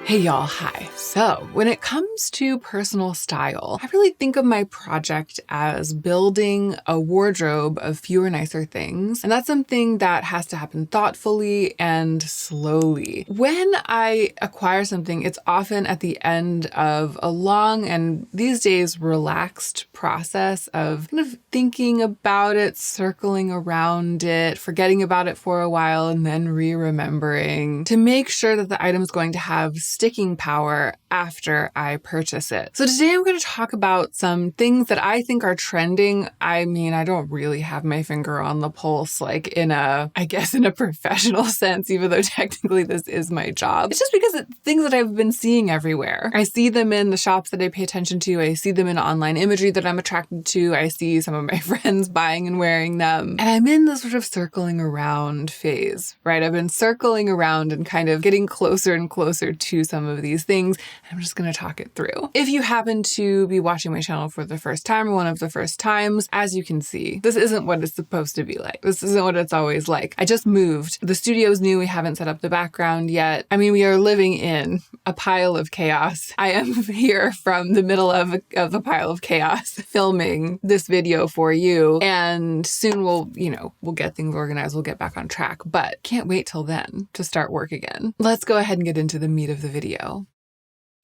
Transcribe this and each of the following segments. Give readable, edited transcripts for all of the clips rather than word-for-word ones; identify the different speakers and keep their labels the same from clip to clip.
Speaker 1: Hey y'all, hi. So when it comes to personal style, I really think of my project as building a wardrobe of fewer, nicer things. And that's something that has to happen thoughtfully and slowly. When I acquire something, it's often at the end of a long and these days relaxed process of kind of thinking about it, circling around it, forgetting about it for a while, and then re-remembering to make sure that the item is going to have sticking power after I purchase it. So today I'm going to talk about some things that I think are trending. I mean, I don't really have my finger on the pulse, like in a professional sense, even though technically this is my job. It's just because it's things that I've been seeing everywhere. I see them in the shops that I pay attention to. I see them in online imagery that I'm attracted to. I see some of my friends buying and wearing them. And I'm in this sort of circling around phase, right? I've been circling around and kind of getting closer and closer to some of these things. I'm just going to talk it through. If you happen to be watching my channel for the first time or one of the first times, as you can see, this isn't what it's supposed to be like. This isn't what it's always like. I just moved. The studio's new. We haven't set up the background yet. I mean, we are living in a pile of chaos. I am here from the middle of a pile of chaos filming this video for you. And soon we'll get things organized. We'll get back on track, but can't wait till then to start work again. Let's go ahead and get into the meat of the video.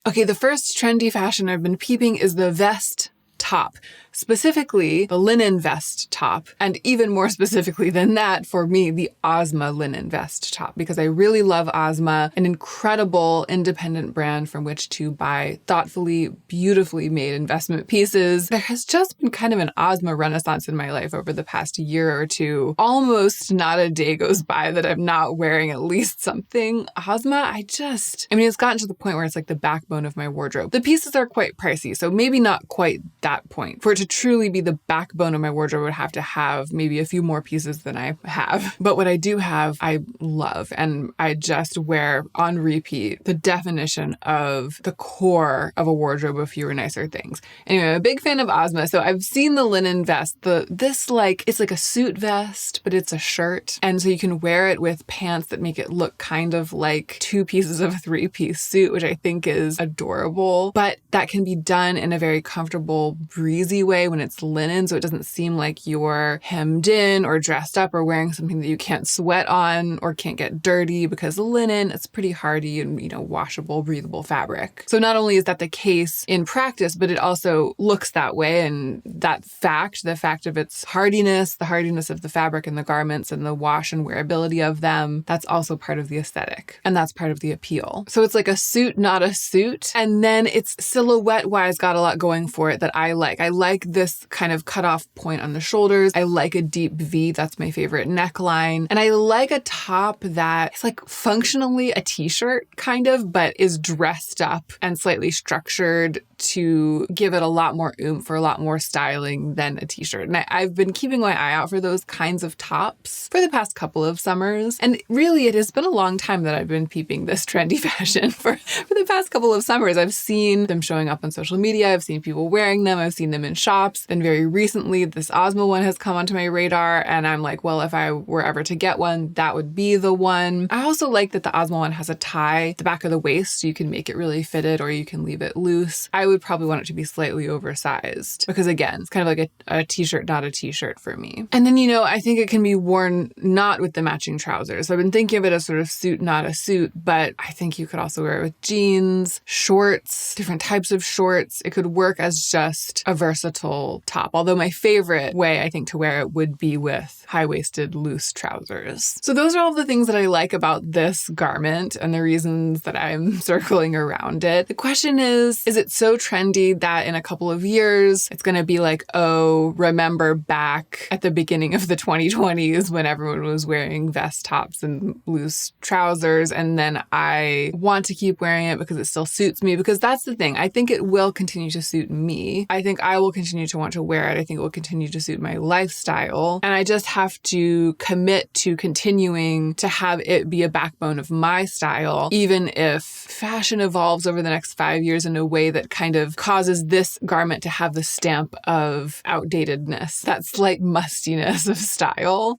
Speaker 1: Okay, the first trendy fashion I've been peeping is the vest top, specifically the linen vest top, and even more specifically than that, for me, the Ozma linen vest top, because I really love Ozma, an incredible independent brand from which to buy thoughtfully, beautifully made investment pieces. There has just been kind of an Ozma renaissance in my life over the past year or two. Almost not a day goes by that I'm not wearing at least something Ozma. It's gotten to the point where it's like the backbone of my wardrobe. The pieces are quite pricey, so maybe not quite that point. For it to truly be the backbone of my wardrobe, I would have to have maybe a few more pieces than I have. But what I do have, I love, and I just wear on repeat the definition of the core of a wardrobe of fewer, nicer things. Anyway, I'm a big fan of Ozma. So I've seen the linen vest, it's like a suit vest, but it's a shirt. And so you can wear it with pants that make it look kind of like two pieces of a three-piece suit, which I think is adorable. But that can be done in a very comfortable, breezy way when it's linen, so it doesn't seem like you're hemmed in or dressed up or wearing something that you can't sweat on or can't get dirty, because linen, it's pretty hardy and, washable, breathable fabric. So not only is that the case in practice, but it also looks that way. And the fact of its hardiness, the hardiness of the fabric and the garments and the wash and wearability of them, that's also part of the aesthetic. And that's part of the appeal. So it's like a suit, not a suit. And then it's silhouette-wise got a lot going for it that I like. I like this kind of cutoff point on the shoulders. I like a deep V. That's my favorite neckline. And I like a top that is like functionally a t-shirt kind of, but is dressed up and slightly structured to give it a lot more oomph or a lot more styling than a t-shirt. And I've been keeping my eye out for those kinds of tops for the past couple of summers. And really, it has been a long time that I've been peeping this trendy fashion. For the past couple of summers, I've seen them showing up on social media. I've seen people wearing them. I've seen them in shops. Then very recently, this Ozma one has come onto my radar. And I'm like, well, if I were ever to get one, that would be the one. I also like that the Ozma one has a tie at the back of the waist, so you can make it really fitted or you can leave it loose. I would probably want it to be slightly oversized because, again, it's kind of like a t-shirt, not a t-shirt for me. And then, I think it can be worn not with the matching trousers. So I've been thinking of it as sort of suit, not a suit, but I think you could also wear it with jeans, shorts, different types of shorts. It could work as just a versatile top. Although my favorite way, I think, to wear it would be with high-waisted loose trousers. So those are all the things that I like about this garment and the reasons that I'm circling around it. The question is it so trendy that in a couple of years, it's going to be like, oh, remember back at the beginning of the 2020s when everyone was wearing vest tops and loose trousers, and then I want to keep wearing it because it still suits me, because that's the thing. I think it will continue to suit me. I think I will continue to want to wear it. I think it will continue to suit my lifestyle. And I just have to commit to continuing to have it be a backbone of my style, even if fashion evolves over the next 5 years in a way that kind of causes this garment to have the stamp of outdatedness, that slight mustiness of style.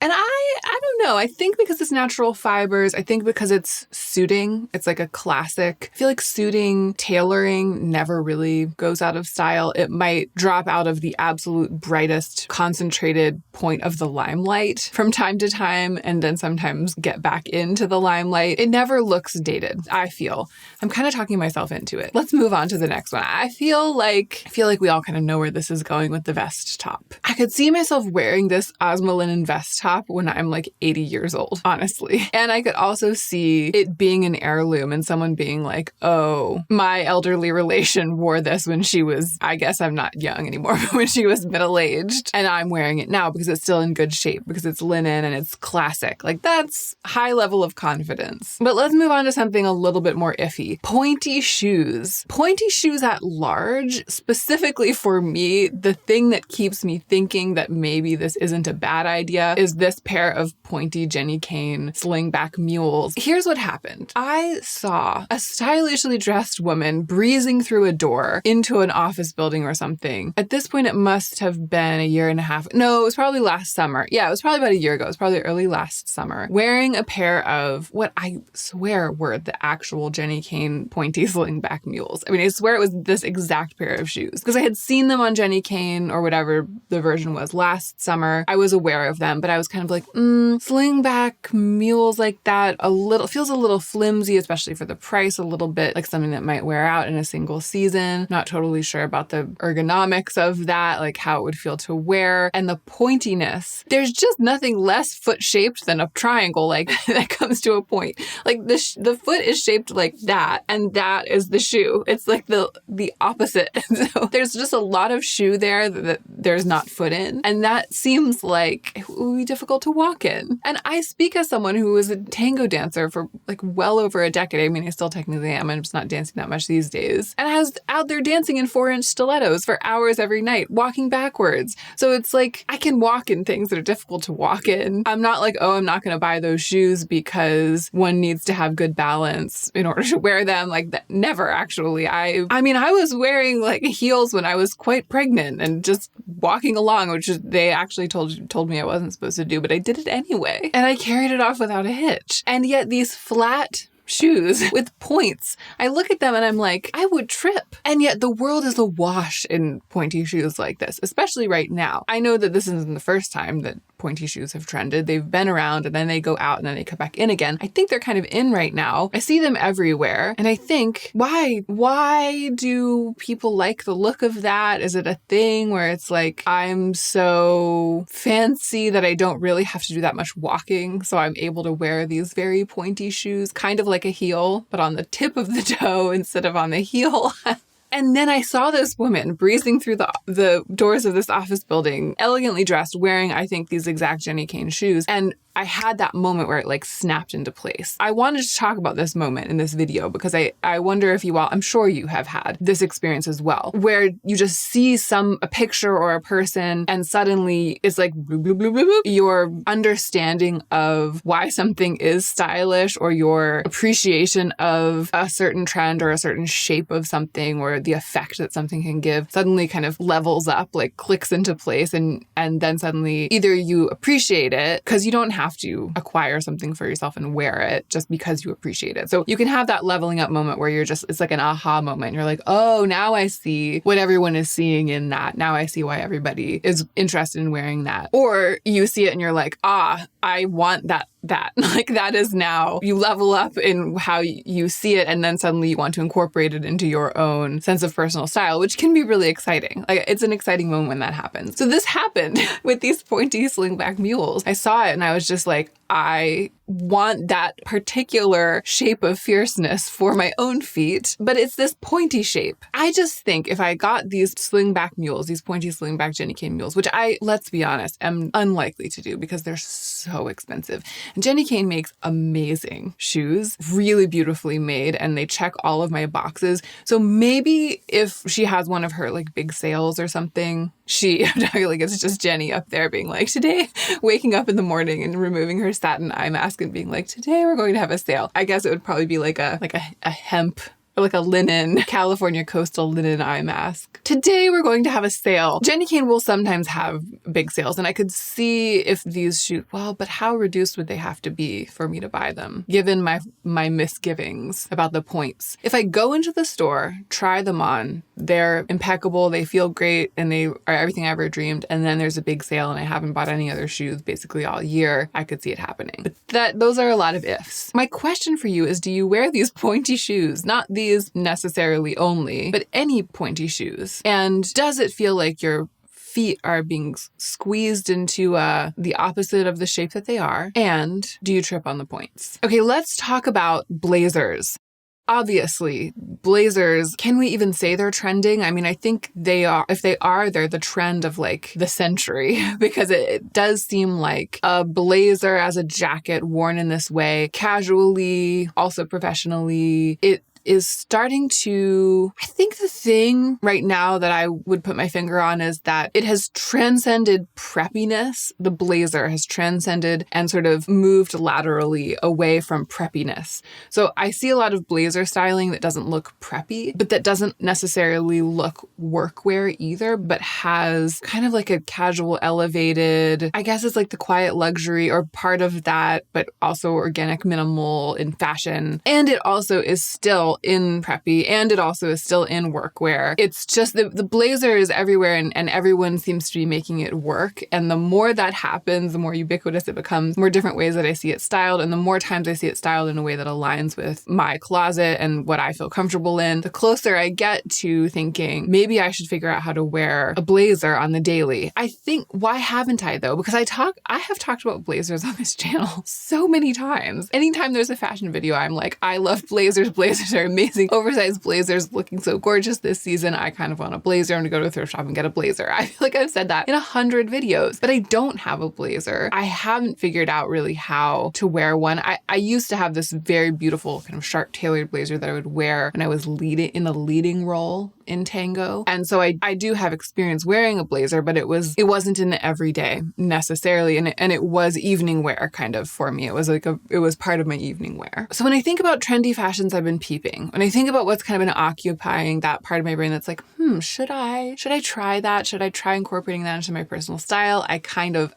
Speaker 1: And I don't know. I think because it's natural fibers, I think because it's suiting, it's like a classic. I feel like suiting, tailoring never really goes out of style. It might drop out of the absolute brightest concentrated point of the limelight from time to time and then sometimes get back into the limelight. It never looks dated, I feel. I'm kind of talking myself into it. Let's move on to the next one. I feel like we all kind of know where this is going with the vest top. I could see myself wearing this Osmo linen vest top when I'm like 80 years old, honestly. And I could also see it being an heirloom and someone being like, oh, my elderly relation wore this when she was, I guess I'm not young anymore, but when she was middle-aged. And I'm wearing it now because it's still in good shape, because it's linen and it's classic. Like, that's high level of confidence. But let's move on to something a little bit more iffy. Pointy shoes. Pointy shoes at large, specifically for me, the thing that keeps me thinking that maybe this isn't a bad idea is this pair of pointy Jenny Kane slingback mules. Here's what happened. I saw a stylishly dressed woman breezing through a door into an office building or something. At this point, it must have been a year and a half. No, it was probably last summer. Yeah, it was probably about a year ago. It was probably early last summer. Wearing a pair of what I swear were the actual Jenny Kane pointy slingback mules. I mean, I swear it was this exact pair of shoes because I had seen them on Jenny Kane or whatever the version was last summer. I was aware of them, but I was kind of like, slingback mules like that, feels a little flimsy, especially for the price, a little bit like something that might wear out in a single season. Not totally sure about the ergonomics of that, like how it would feel to wear. And the pointiness, there's just nothing less foot shaped than a triangle like that comes to a point. Like the foot is shaped like that, and that is the shoe. It's like the opposite. So there's just a lot of shoe there that there's not foot in. And that seems like it would be difficult to walk in. And I speak as someone who was a tango dancer for like well over a decade. I mean, I still technically am. I'm just not dancing that much these days. And I was out there dancing in 4-inch stilettos for hours every night, walking backwards. So it's like I can walk in things that are difficult to walk in. I'm not like, oh, I'm not going to buy those shoes because one needs to have good balance in order to wear them. Like that. Never actually. I mean, I was wearing like heels when I was quite pregnant and just walking along, which they actually told me I wasn't supposed to do, but I did it anyway. And I carried it off without a hitch. And yet these flat shoes with points, I look at them and I'm like, I would trip. And yet the world is awash in pointy shoes like this, especially right now. I know that this isn't the first time that pointy shoes have trended. They've been around and then they go out and then they come back in again. I think they're kind of in right now. I see them everywhere. And I think, why do people like the look of that? Is it a thing where it's like, I'm so fancy that I don't really have to do that much walking, so I'm able to wear these very pointy shoes, kind of like a heel, but on the tip of the toe instead of on the heel. And then I saw this woman breezing through the doors of this office building, elegantly dressed, wearing, I think, these exact Jenny Kane shoes. And I had that moment where it like snapped into place. I wanted to talk about this moment in this video because I wonder if you all, I'm sure you have had this experience as well, where you just see a picture or a person and suddenly it's like bloop, bloop, bloop, bloop, bloop. Your understanding of why something is stylish or your appreciation of a certain trend or a certain shape of something or the effect that something can give suddenly kind of levels up, like clicks into place, and then suddenly either you appreciate it because you don't have to acquire something for yourself and wear it just because you appreciate it. So you can have that leveling up moment where it's like an aha moment. You're like, oh, now I see what everyone is seeing in that. Now I see why everybody is interested in wearing that. Or you see it and you're like, I want that. Like that is now, you level up in how you see it, and then suddenly you want to incorporate it into your own sense of personal style, which can be really exciting. Like it's an exciting moment when that happens. So this happened with these pointy slingback mules. I saw it and I was just like, I want that particular shape of fierceness for my own feet, but it's this pointy shape. I just think if I got these slingback mules, these pointy slingback Jenny Kane mules, which let's be honest, am unlikely to do because they're so expensive. And Jenny Kane makes amazing shoes, really beautifully made, and they check all of my boxes. So maybe if she has one of her like big sales or something, like it's just Jenny up there being like, today, waking up in the morning and removing her satin eye mask and being like, today we're going to have a sale. I guess it would probably be like a hemp or like a linen, California coastal linen eye mask. Today we're going to have a sale. Jenny Kane will sometimes have big sales, and I could see if these shoes, but how reduced would they have to be for me to buy them, given my misgivings about the points? If I go into the store, try them on, they're impeccable, they feel great, and they are everything I ever dreamed, and then there's a big sale and I haven't bought any other shoes basically all year, I could see it happening. But those are a lot of ifs. My question for you is, do you wear these pointy shoes? Not these necessarily only, but any pointy shoes. And does it feel like your feet are being squeezed into the opposite of the shape that they are? And do you trip on the points? Okay, let's talk about blazers. Obviously, blazers, can we even say they're trending? I mean, I think they are. If they are, they're the trend of like the century, because it does seem like a blazer as a jacket worn in this way, casually, also professionally, it is starting to, I think the thing right now that I would put my finger on is that it has transcended preppiness. The blazer has transcended and sort of moved laterally away from preppiness. So I see a lot of blazer styling that doesn't look preppy, but that doesn't necessarily look workwear either, but has kind of like a casual elevated, I guess it's like the quiet luxury or part of that, but also organic minimal in fashion. And it also is still in preppy, and it also is still in workwear. It's just the blazer is everywhere, and everyone seems to be making it work. And the more that happens, the more ubiquitous it becomes, more different ways that I see it styled, and the more times I see it styled in a way that aligns with my closet and what I feel comfortable in, the closer I get to thinking, maybe I should figure out how to wear a blazer on the daily. I think, why haven't I though? Because I have talked about blazers on this channel so many times. Anytime there's a fashion video, I'm like, I love blazers. Blazers are amazing. Oversized blazers looking so gorgeous this season. I kind of want a blazer. I'm gonna go to a thrift shop and get a blazer. I feel like I've said that in 100 videos, but I don't have a blazer. I haven't figured out really how to wear one. I used to have this very beautiful kind of sharp tailored blazer that I would wear when I was in a leading role in tango. And so I do have experience wearing a blazer, but it wasn't in the everyday necessarily. And it was evening wear kind of for me. It was part of my evening wear. So when I think about trendy fashions I've been peeping, when I think about what's kind of been occupying that part of my brain that's like, should I try that? Should I try incorporating that into my personal style? I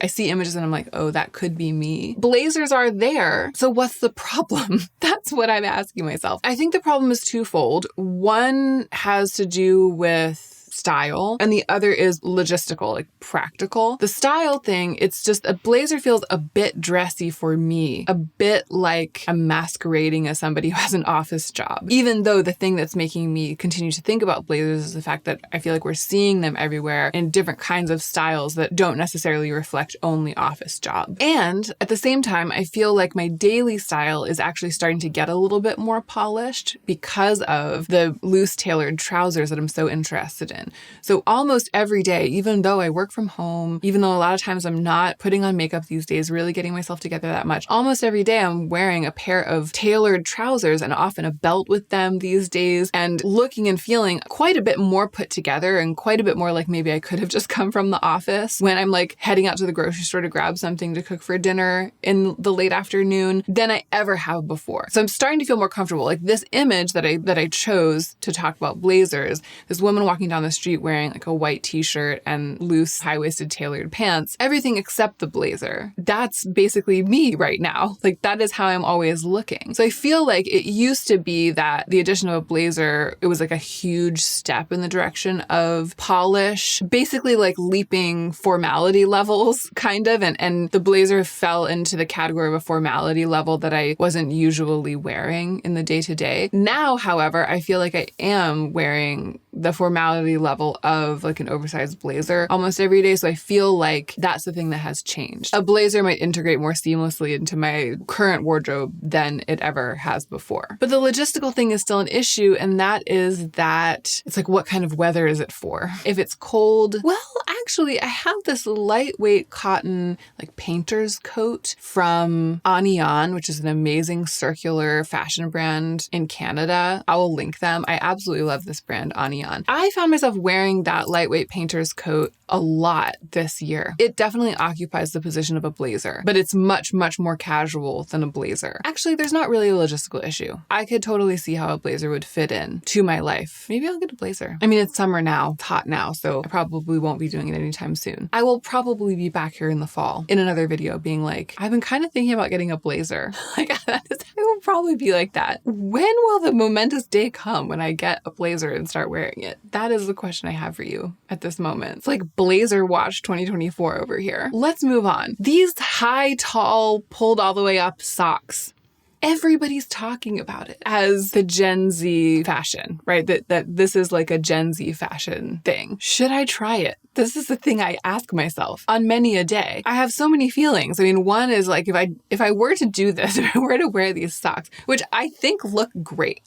Speaker 1: see images and I'm like, oh, that could be me. Blazers are there. So what's the problem? That's what I'm asking myself. I think the problem is twofold. One has to do with style, and the other is logistical, like practical. The style thing, it's just a blazer feels a bit dressy for me, a bit like I'm masquerading as somebody who has an office job. Even though the thing that's making me continue to think about blazers is the fact that I feel like we're seeing them everywhere in different kinds of styles that don't necessarily reflect only office job. And at the same time, I feel like my daily style is actually starting to get a little bit more polished because of the loose tailored trousers that I'm so interested in. So almost every day, even though I work from home, even though a lot of times I'm not putting on makeup these days, really getting myself together that much, almost every day I'm wearing a pair of tailored trousers and often a belt with them these days, and looking and feeling quite a bit more put together and quite a bit more like maybe I could have just come from the office when I'm like heading out to the grocery store to grab something to cook for dinner in the late afternoon than I ever have before. So I'm starting to feel more comfortable. Like this image that I chose to talk about blazers, this woman walking down the street wearing like a white t-shirt and loose high-waisted tailored pants, everything except the blazer. That's basically me right now. Like that is how I'm always looking. So I feel like it used to be that the addition of a blazer, it was like a huge step in the direction of polish, basically like leaping formality levels kind of. And the blazer fell into the category of a formality level that I wasn't usually wearing in the day-to-day. Now, however, I feel like I am wearing the formality level of like an oversized blazer almost every day. So I feel like that's the thing that has changed. A blazer might integrate more seamlessly into my current wardrobe than it ever has before. But the logistical thing is still an issue, and that is that it's like, what kind of weather is it for? If it's cold, well, actually, I have this lightweight cotton like painter's coat from Anion, which is an amazing circular fashion brand in Canada. I will link them. I absolutely love this brand, Anion. on. I found myself wearing that lightweight painter's coat a lot this year. It definitely occupies the position of a blazer, but it's much, much more casual than a blazer. Actually, there's not really a logistical issue. I could totally see how a blazer would fit in to my life. Maybe I'll get a blazer. I mean, it's summer now, it's hot now, so I probably won't be doing it anytime soon. I will probably be back here in the fall in another video being like, I've been kind of thinking about getting a blazer. Like, I will probably be like that. When will the momentous day come when I get a blazer and start wearing it? That is the question I have for you at this moment. It's like Blazer Watch 2024 over here. Let's move on. These high, tall, pulled all the way up socks. Everybody's talking about it as the Gen Z fashion, right? That this is like a Gen Z fashion thing. Should I try it? This is the thing I ask myself on many a day. I have so many feelings. I mean, one is like, if I were to do this, if I were to wear these socks, which I think look great,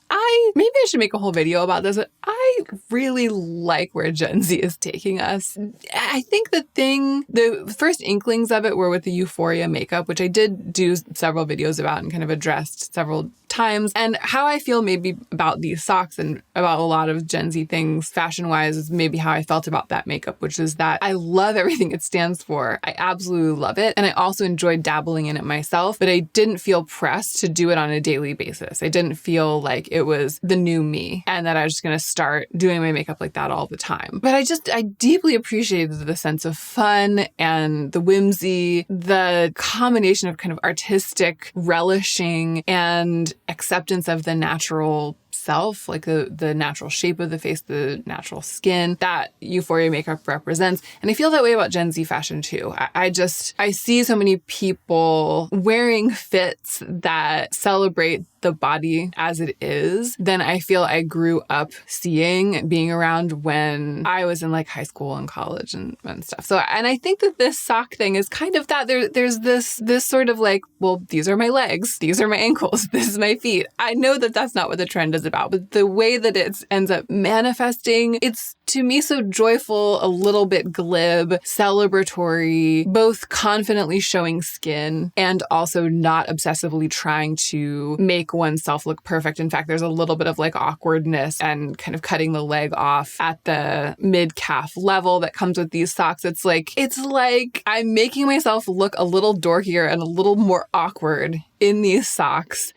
Speaker 1: maybe I should make a whole video about this. I really like where Gen Z is taking us. I think the first inklings of it were with the Euphoria makeup, which I did do several videos about and kind of addressed several times. And how I feel maybe about these socks and about a lot of Gen Z things fashion-wise is maybe how I felt about that makeup, which is that I love everything it stands for. I absolutely love it. And I also enjoyed dabbling in it myself, but I didn't feel pressed to do it on a daily basis. I didn't feel like it was the new me and that I was just going to start doing my makeup like that all the time. But I deeply appreciated the sense of fun and the whimsy, the combination of kind of artistic relishing and acceptance of the natural self, like the natural shape of the face, the natural skin that Euphoria makeup represents. And I feel that way about Gen Z fashion too. I see so many people wearing fits that celebrate the body as it is than I feel I grew up seeing, being around when I was in like high school and college and stuff. So, and I think that this sock thing is kind of that. There's this sort of like, well, these are my legs, these are my ankles, this is my feet. I know that that's not what the trend is about, but the way that it ends up manifesting, it's to me so joyful, a little bit glib, celebratory, both confidently showing skin and also not obsessively trying to make oneself look perfect. In fact, there's a little bit of like awkwardness and kind of cutting the leg off at the mid-calf level that comes with these socks. It's like I'm making myself look a little dorkier and a little more awkward in these socks.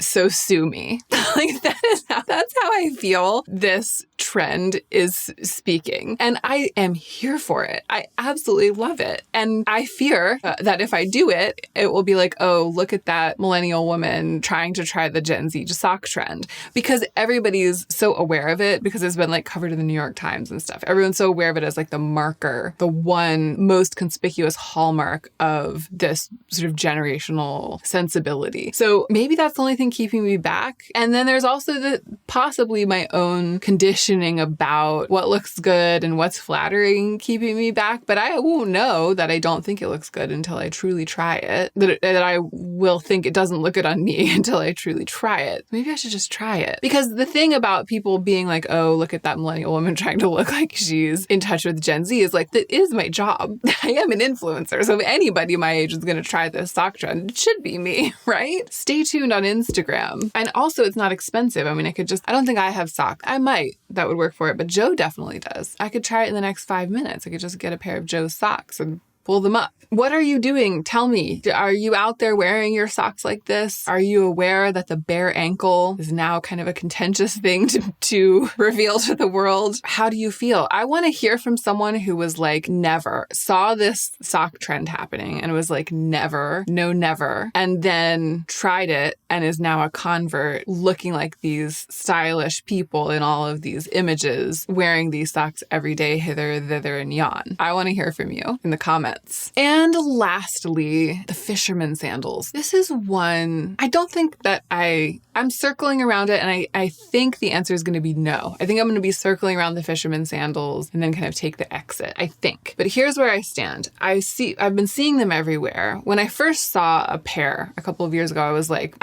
Speaker 1: So sue me. Like that's how I feel this trend is speaking. And I am here for it. I absolutely love it. And I fear that if I do it, it will be like, oh, look at that millennial woman trying to try the Gen Z sock trend. Because everybody's so aware of it because it's been like covered in the New York Times and stuff. Everyone's so aware of it as like the marker, the one most conspicuous hallmark of this sort of generational sensibility. So maybe that's the only thing keeping me back. And then there's also possibly my own conditioning about what looks good and what's flattering keeping me back. But I won't know that I don't think it looks good until I truly try it. That I will think it doesn't look good on me until I truly try it. Maybe I should just try it. Because the thing about people being like, oh, look at that millennial woman trying to look like she's in touch with Gen Z is like, that is my job. I am an influencer. So if anybody my age is going to try this sock trend, it should be me, right? Stay tuned on Instagram. And also it's not expensive. I mean, I don't think I have socks. I might, that would work for it, but Joe definitely does. I could try it in the next 5 minutes. I could just get a pair of Joe's socks and pull them up. What are you doing? Tell me. Are you out there wearing your socks like this? Are you aware that the bare ankle is now kind of a contentious thing to reveal to the world? How do you feel? I want to hear from someone who was like, never, saw this sock trend happening and was like, never, no, never, and then tried it and is now a convert looking like these stylish people in all of these images wearing these socks every day, hither, thither, and yon. I want to hear from you in the comments. And lastly, the fisherman sandals. This is one, I don't think that I'm circling around it, and I think the answer is going to be no. I think I'm going to be circling around the fisherman sandals and then kind of take the exit, I think. But here's where I stand. I've been seeing them everywhere. When I first saw a pair a couple of years ago, I was like,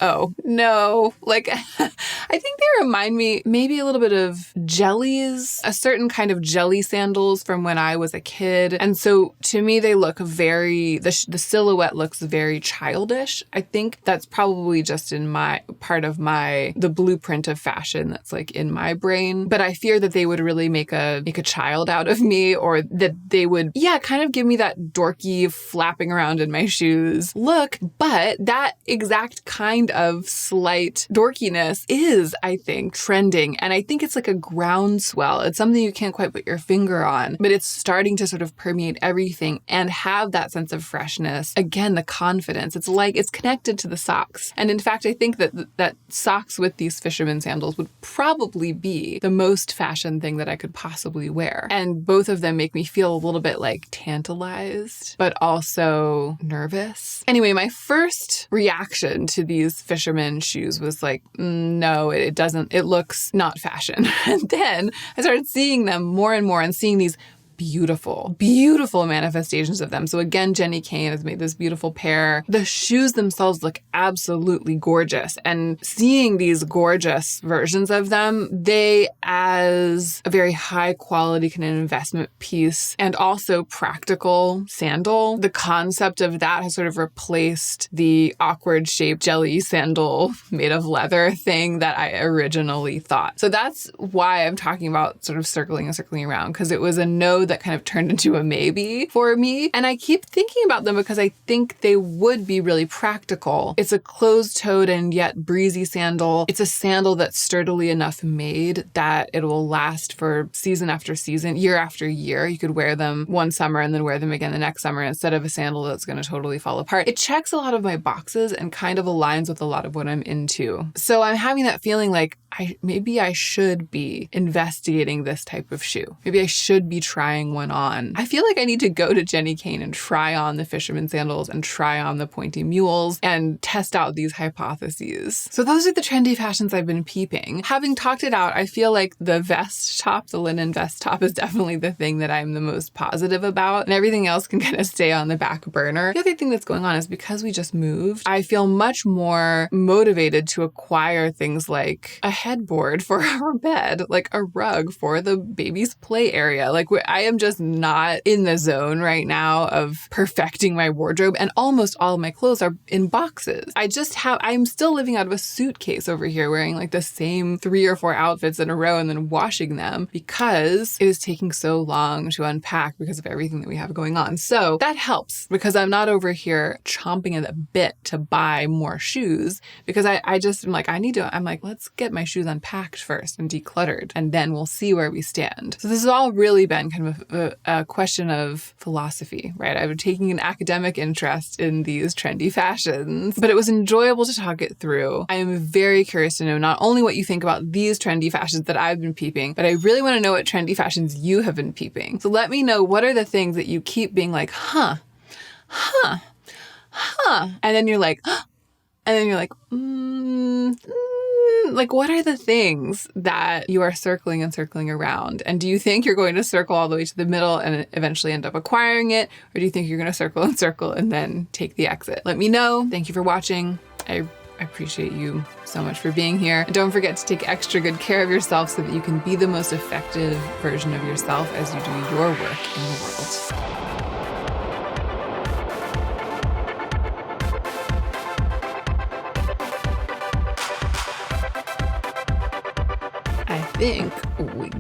Speaker 1: oh, no. Like, I think they remind me maybe a little bit of jellies, a certain kind of jelly sandals from when I was a kid, and And so to me, they look the silhouette looks very childish. I think that's probably just in my part of the blueprint of fashion that's like in my brain. But I fear that they would really make a child out of me, or that they would, kind of give me that dorky flapping around in my shoes look. But that exact kind of slight dorkiness is, I think, trending. And I think it's like a groundswell. It's something you can't quite put your finger on, but it's starting to sort of permeate everything and have that sense of freshness. Again, the confidence. It's like it's connected to the socks. And in fact, I think that socks with these fisherman sandals would probably be the most fashion thing that I could possibly wear. And both of them make me feel a little bit like tantalized, but also nervous. Anyway, my first reaction to these fisherman shoes was like, no, it looks not fashion. And then I started seeing them more and more and seeing these beautiful, beautiful manifestations of them. So again, Jenny Kane has made this beautiful pair. The shoes themselves look absolutely gorgeous. And seeing these gorgeous versions of them, they as a very high quality kind of investment piece and also practical sandal, the concept of that has sort of replaced the awkward shaped jelly sandal made of leather thing that I originally thought. So that's why I'm talking about sort of circling and circling around, because it was a no that kind of turned into a maybe for me. And I keep thinking about them because I think they would be really practical. It's a closed-toed and yet breezy sandal. It's a sandal that's sturdily enough made that it will last for season after season, year after year. You could wear them one summer and then wear them again the next summer instead of a sandal that's going to totally fall apart. It checks a lot of my boxes and kind of aligns with a lot of what I'm into. So I'm having that feeling like maybe I should be investigating this type of shoe. Maybe I should be trying one on. I feel like I need to go to Jenny Kane and try on the fisherman sandals and try on the pointy mules and test out these hypotheses. So those are the trendy fashions I've been peeping. Having talked it out, I feel like the vest top, the linen vest top, is definitely the thing that I'm the most positive about, and everything else can kind of stay on the back burner. The other thing that's going on is because we just moved, I feel much more motivated to acquire things like a headboard for our bed, like a rug for the baby's play area. Like I am just not in the zone right now of perfecting my wardrobe, and almost all of my clothes are in boxes. I'm still living out of a suitcase over here, wearing like the same 3 or 4 outfits in a row and then washing them because it is taking so long to unpack because of everything that we have going on. So that helps because I'm not over here chomping at the bit to buy more shoes, because I'm like, let's get my shoes unpacked first and decluttered, and then we'll see where we stand. So this has all really been kind of a question of philosophy, right? I've been taking an academic interest in these trendy fashions, but it was enjoyable to talk it through. I am very curious to know not only what you think about these trendy fashions that I've been peeping, but I really want to know what trendy fashions you have been peeping. So let me know, what are the things that you keep being like, huh, and then you're like, like, what are the things that you are circling and circling around? And do you think you're going to circle all the way to the middle and eventually end up acquiring it? Or do you think you're going to circle and circle and then take the exit? Let me know. Thank you for watching. I appreciate you so much for being here. And don't forget to take extra good care of yourself so that you can be the most effective version of yourself as you do your work in the world. I think we